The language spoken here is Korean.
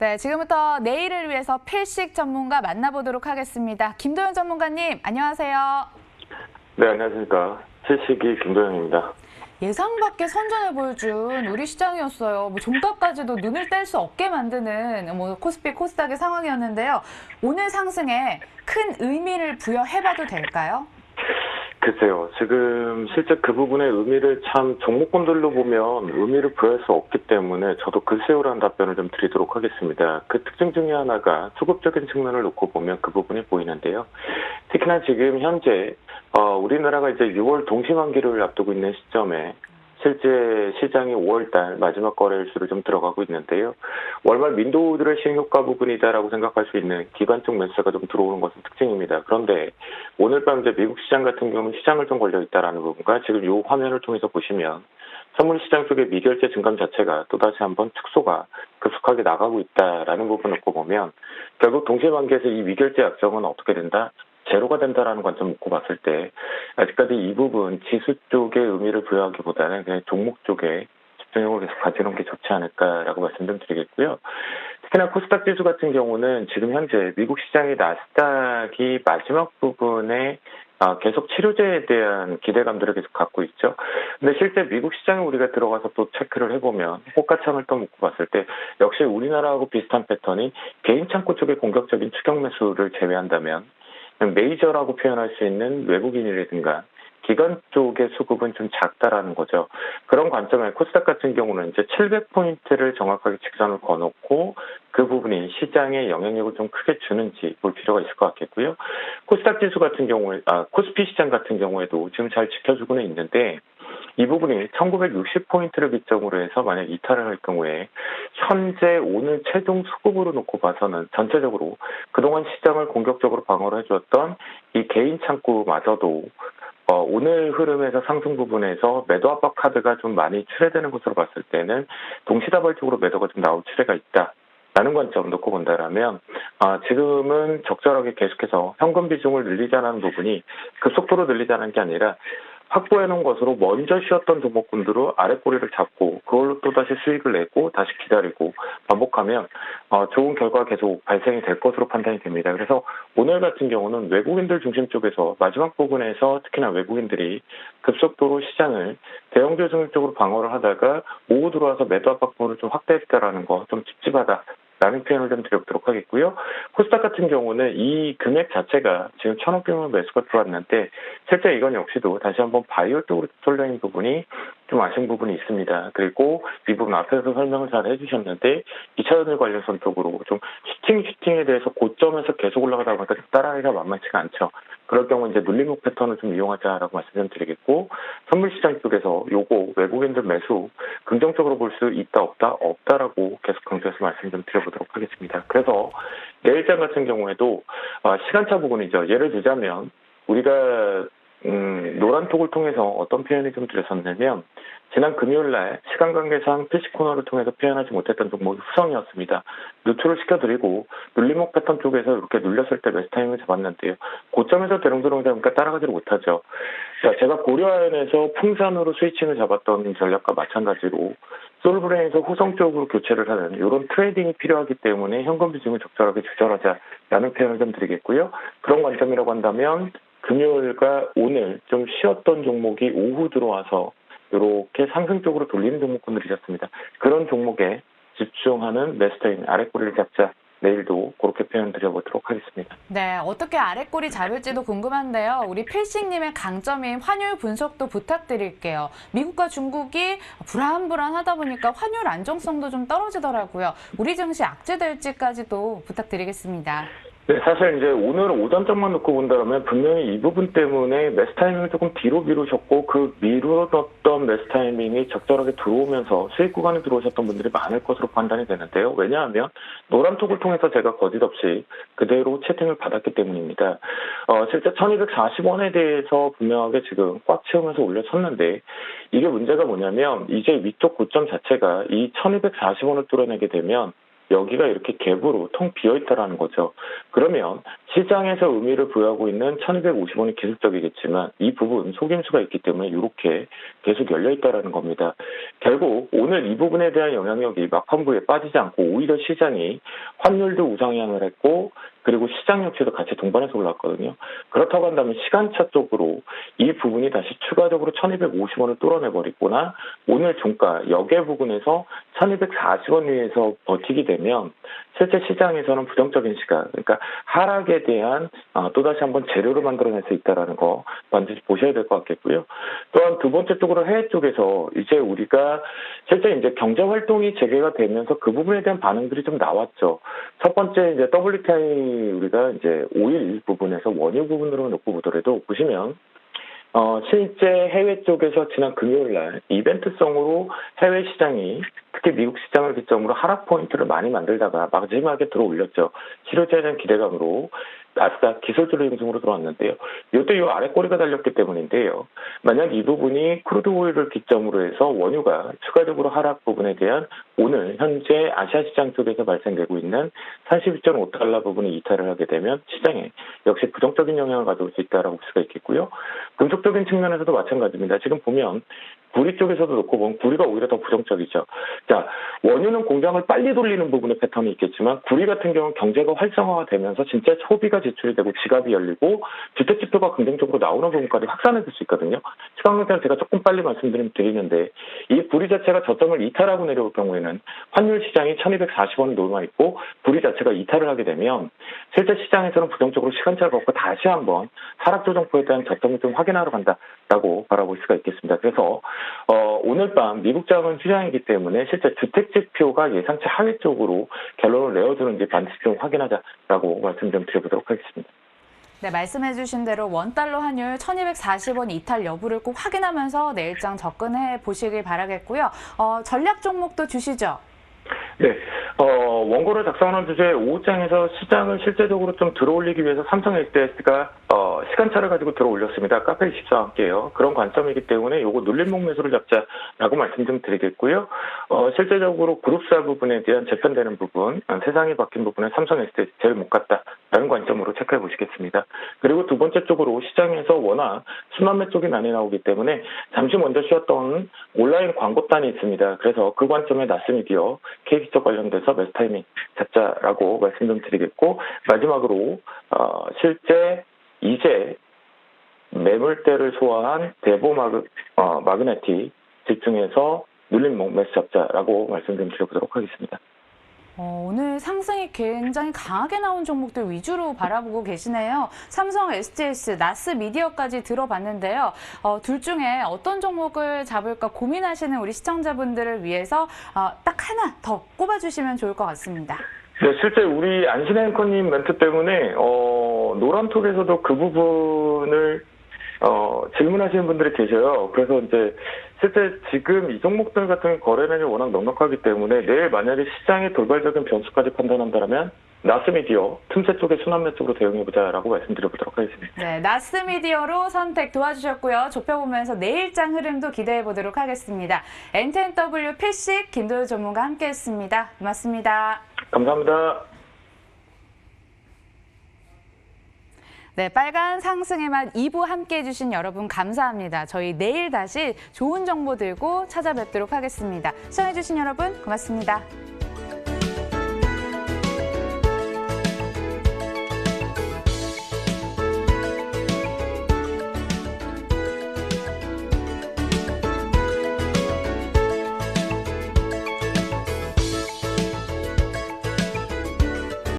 네, 지금부터 내일을 위해서 필식 전문가 만나보도록 하겠습니다. 김도현 전문가님, 안녕하세요. 네, 안녕하십니까. 필식이 김도영입니다. 예상 밖의 선전을 보여준 우리 시장이었어요. 종가까지도 눈을 뗄 수 없게 만드는 코스피, 코스닥의 상황이었는데요. 오늘 상승에 큰 의미를 부여해봐도 될까요? 글쎄요, 지금 실제 그 부분의 의미를 참 종목군들로 보면 의미를 부여할 수 없기 때문에 저도 글쎄요라는 답변을 좀 드리도록 하겠습니다. 그 특징 중에 하나가 수급적인 측면을 놓고 보면 그 부분이 보이는데요. 특히나 지금 현재 우리나라가 이제 6월 동시만기를 앞두고 있는 시점에 실제 시장이 5월달 마지막 거래일수로 좀 들어가고 있는데요. 월말 윈도우들의 시행효과 부분이다라고 생각할 수 있는 기관 쪽 매수가 좀 들어오는 것은 특징입니다. 그런데 오늘 밤 이제 미국 시장 같은 경우는 시장을 좀 걸려 있다라는 부분과 지금 이 화면을 통해서 보시면 선물 시장 쪽의 미결제 증감 자체가 또다시 한번 축소가 급속하게 나가고 있다라는 부분을 놓고 보면 결국 동시만기에서 이 미결제 약정은 어떻게 된다? 제로가 된다라는 관점 놓고 봤을 때 아직까지 이 부분 지수 쪽에 의미를 부여하기보다는 그냥 종목 쪽에 집중력을 계속 가지는 게 좋지 않을까라고 말씀 좀 드리겠고요. 특히나 코스닥 지수 같은 경우는 지금 현재 미국 시장의 나스닥이 마지막 부분에 계속 치료제에 대한 기대감들을 계속 갖고 있죠. 근데 실제 미국 시장에 우리가 들어가서 또 체크를 해보면 호가창을 또 묶고 봤을 때 역시 우리나라하고 비슷한 패턴이 개인 창구 쪽의 공격적인 추격 매수를 제외한다면 메이저라고 표현할 수 있는 외국인이라든가 기관 쪽의 수급은 좀 작다라는 거죠. 그런 관점에 코스닥 같은 경우는 이제 700포인트를 정확하게 직선을 거놓고 그 부분이 시장에 영향력을 좀 크게 주는지 볼 필요가 있을 것 같겠고요. 코스닥 지수 같은 경우에, 코스피 시장 같은 경우에도 지금 잘 지켜주고는 있는데 이 부분이 1960포인트를 기점으로 해서 만약 이탈을 할 경우에 현재 오늘 최종 수급으로 놓고 봐서는 전체적으로 그동안 시장을 공격적으로 방어를 해주었던 이 개인 창구마저도 오늘 흐름에서 상승 부분에서 매도 압박 카드가 좀 많이 출회되는 것으로 봤을 때는 동시다발적으로 매도가 좀 나올 출회가 있다. 라는 관점 놓고 본다라면 지금은 적절하게 계속해서 현금 비중을 늘리자는 부분이 급속도로 늘리자는 게 아니라 확보해 놓은 것으로 먼저 쉬었던 종목군들로 아랫꼬리를 잡고 그걸로 또다시 수익을 내고 다시 기다리고 반복하면 좋은 결과가 계속 발생이 될 것으로 판단이 됩니다. 그래서 오늘 같은 경우는 외국인들 중심 쪽에서 마지막 부분에서 특히나 외국인들이 급속도로 시장을 대형 조정 쪽으로 방어를 하다가 오후 들어와서 매도 압박부를 좀 확대했다라는 거 좀 찝찝하다. 라는 표현을 좀 드려보도록 하겠고요. 코스닥 같은 경우는 이 금액 자체가 지금 1,000억 규모 매수가 들어왔는데 실제 이건 역시도 다시 한번 바이오 쪽으로 쏠려있는 부분이 좀 아쉬운 부분이 있습니다. 그리고 이 부분 앞에서 설명을 잘 해주셨는데 2차전지 관련선 쪽으로 좀 슈팅에 대해서 고점에서 계속 올라가다 보니까 따라하기가 만만치가 않죠. 그럴 경우 이제 눌림목 패턴을 좀 이용하자라고 말씀 좀 드리겠고 선물시장 쪽에서 요거 외국인들 매수 긍정적으로 볼 수 있다 없다라고 계속 강조해서 말씀 좀 드려보도록 하겠습니다. 그래서 내일장 같은 경우에도 시간차 부분이죠. 예를 들자면 우리가 노란톡을 통해서 어떤 표현을 좀 드렸었냐면 지난 금요일날 시간 관계상 필시 코너를 통해서 표현하지 못했던 종목이 후성이었습니다. 누출을 시켜드리고 눌림목 패턴 쪽에서 이렇게 눌렸을 때 매수 타이밍을 잡았는데요. 고점에서 대롱대롱 되니까 따라가지를 못하죠. 자, 제가 고려아연에서 풍산으로 스위칭을 잡았던 전략과 마찬가지로 솔브레인에서 후성 쪽으로 교체를 하는 이런 트레이딩이 필요하기 때문에 현금 비중을 적절하게 조절하자라는 표현을 좀 드리겠고요. 그런 관점이라고 한다면 금요일과 오늘 좀 쉬었던 종목이 오후 들어와서 이렇게 상승 쪽으로 돌리는 종목군들이셨습니다. 그런 종목에 집중하는 매수 타이밍 아랫꼬리를 잡자. 내일도 그렇게 표현 드려보도록 하겠습니다. 네, 어떻게 아랫꼬리 잡을지도 궁금한데요. 우리 필식님의 강점인 환율 분석도 부탁드릴게요. 미국과 중국이 불안불안하다 보니까 환율 안정성도 좀 떨어지더라고요. 우리 증시 악재될지까지도 부탁드리겠습니다. 네, 사실 이제 오늘 오전장만 놓고 본다면 분명히 이 부분 때문에 매수 타이밍을 조금 뒤로 미루셨고 그 미루었던 매수 타이밍이 적절하게 들어오면서 수익 구간에 들어오셨던 분들이 많을 것으로 판단이 되는데요. 왜냐하면 노란톡을 통해서 제가 거짓없이 그대로 채팅을 받았기 때문입니다. 실제 1240원에 대해서 분명하게 지금 꽉 채우면서 올려섰는데 이게 문제가 뭐냐면 이제 위쪽 고점 자체가 이 1240원을 뚫어내게 되면 여기가 이렇게 갭으로 텅 비어 있다라는 거죠. 그러면 시장에서 의미를 부여하고 있는 1250원이 기술적이겠지만 이 부분 속임수가 있기 때문에 이렇게 계속 열려 있다라는 겁니다. 결국 오늘 이 부분에 대한 영향력이 막판부에 빠지지 않고 오히려 시장이 환율도 우상향을 했고 그리고 시장 역시도 같이 동반해서 올랐거든요. 그렇다고 한다면 시간차 쪽으로 이 부분이 다시 추가적으로 1250원을 뚫어내버리거나 오늘 종가 역의 부분에서 1240원 위에서 버티게 되면 실제 시장에서는 부정적인 시각, 그러니까 하락에 대한 또다시 한번 재료를 만들어낼 수 있다는 거 반드시 보셔야 될 것 같겠고요. 또한 두 번째 쪽으로 해외 쪽에서 이제 우리가 실제 이제 경제 활동이 재개가 되면서 그 부분에 대한 반응들이 좀 나왔죠. 첫 번째 이제 WTI 우리가 이제 오일 부분에서 원유 부분으로 놓고 보더라도 보시면 실제 해외 쪽에서 지난 금요일 날 이벤트성으로 해외 시장이 특히 미국 시장을 기점으로 하락 포인트를 많이 만들다가 마지막에 들어올렸죠. 실효자에 대한 기대감으로 나스닥 기술주로 중심으로 들어왔는데요. 이때 이 아래 꼬리가 달렸기 때문인데요. 만약 이 부분이 크루드 오일을 기점으로 해서 원유가 추가적으로 하락 부분에 대한 오늘 현재 아시아 시장 쪽에서 발생되고 있는 42.5달러 부분이 이탈을 하게 되면 시장에 역시 부정적인 영향을 가져올 수 있다라고 볼 수가 있겠고요. 금속적인 측면에서도 마찬가지입니다. 지금 보면 구리 쪽에서도 놓고 보면 구리가 오히려 더 부정적이죠. 자, 원유는 공장을 빨리 돌리는 부분의 패턴이 있겠지만 구리 같은 경우는 경제가 활성화가 되면서 진짜 소비가 지출이 되고 지갑이 열리고 주택지표가 긍정적으로 나오는 부분까지 확산해 줄 수 있거든요. 시간 관계는 제가 조금 빨리 말씀드리는데 이 구리 자체가 저점을 이탈하고 내려올 경우에는 환율 시장이 1240원을 넘어있고 구리 자체가 이탈을 하게 되면 실제 시장에서는 부정적으로 시간차를 갖고 다시 한번 하락 조정포에 대한 저점을 좀 확인하러 간다라고 바라볼 수가 있겠습니다. 그래서 오늘 밤 미국 자금은 휴장이기 때문에 실제 주택 지표가 예상치 하위 쪽으로 결론을 내어주는지 반드시 좀 확인하자라고 말씀 좀 드려보도록 하겠습니다. 네, 말씀해주신 대로 원달러 환율 1240원 이탈 여부를 꼭 확인하면서 내일장 접근해 보시길 바라겠고요. 전략 종목도 주시죠. 네, 원고를 작성하는 주제 5장에서 시장을 실제적으로 좀 들어올리기 위해서 삼성 SDS가 시간차를 가지고 들어올렸습니다. 카페24와 함께요. 그런 관점이기 때문에 요거 눌림목 매수를 잡자라고 말씀 좀 드리겠고요. 실제적으로 그룹사 부분에 대한 재편되는 부분, 세상이 바뀐 부분에 삼성 SDS 제일 못 갔다라는 관점으로 체크해 보시겠습니다. 그리고 두 번째 쪽으로 시장에서 워낙 순환매 쪽이 많이 나오기 때문에 잠시 먼저 쉬었던 온라인 광고단이 있습니다. 그래서 그 관점에 나스미디어 KT 쪽 관련돼서 매수 타이밍 잡자라고 말씀 좀 드리겠고 마지막으로 실제 이제 매물대를 소화한 대보 마그네틱 집중해서 눌림목 매수 잡자라고 말씀 좀 드려보도록 하겠습니다. 오늘 상승이 굉장히 강하게 나온 종목들 위주로 바라보고 계시네요. 삼성 SGS, 나스미디어까지 들어봤는데요. 둘 중에 어떤 종목을 잡을까 고민하시는 우리 시청자분들을 위해서 딱 하나 더 꼽아주시면 좋을 것 같습니다. 네, 실제 우리 안신 앵커님 멘트 때문에 노란톡에서도 그 부분을 질문하시는 분들이 계셔요. 그래서 이제 실제 지금 이 종목들 같은 거래량이 워낙 넉넉하기 때문에 내일 만약에 시장의 돌발적인 변수까지 판단한다면 나스미디어 틈새 쪽에 순환매 쪽으로 대응해보자라고 말씀드려보도록 하겠습니다. 네, 나스미디어로 선택 도와주셨고요. 좁혀보면서 내일장 흐름도 기대해보도록 하겠습니다. NTNW 필식 김도유 전문가 함께했습니다. 고맙습니다. 감사합니다. 네, 빨간 상승의 맛 2부 함께해 주신 여러분 감사합니다. 저희 내일 다시 좋은 정보 들고 찾아뵙도록 하겠습니다. 시청해 주신 여러분 고맙습니다.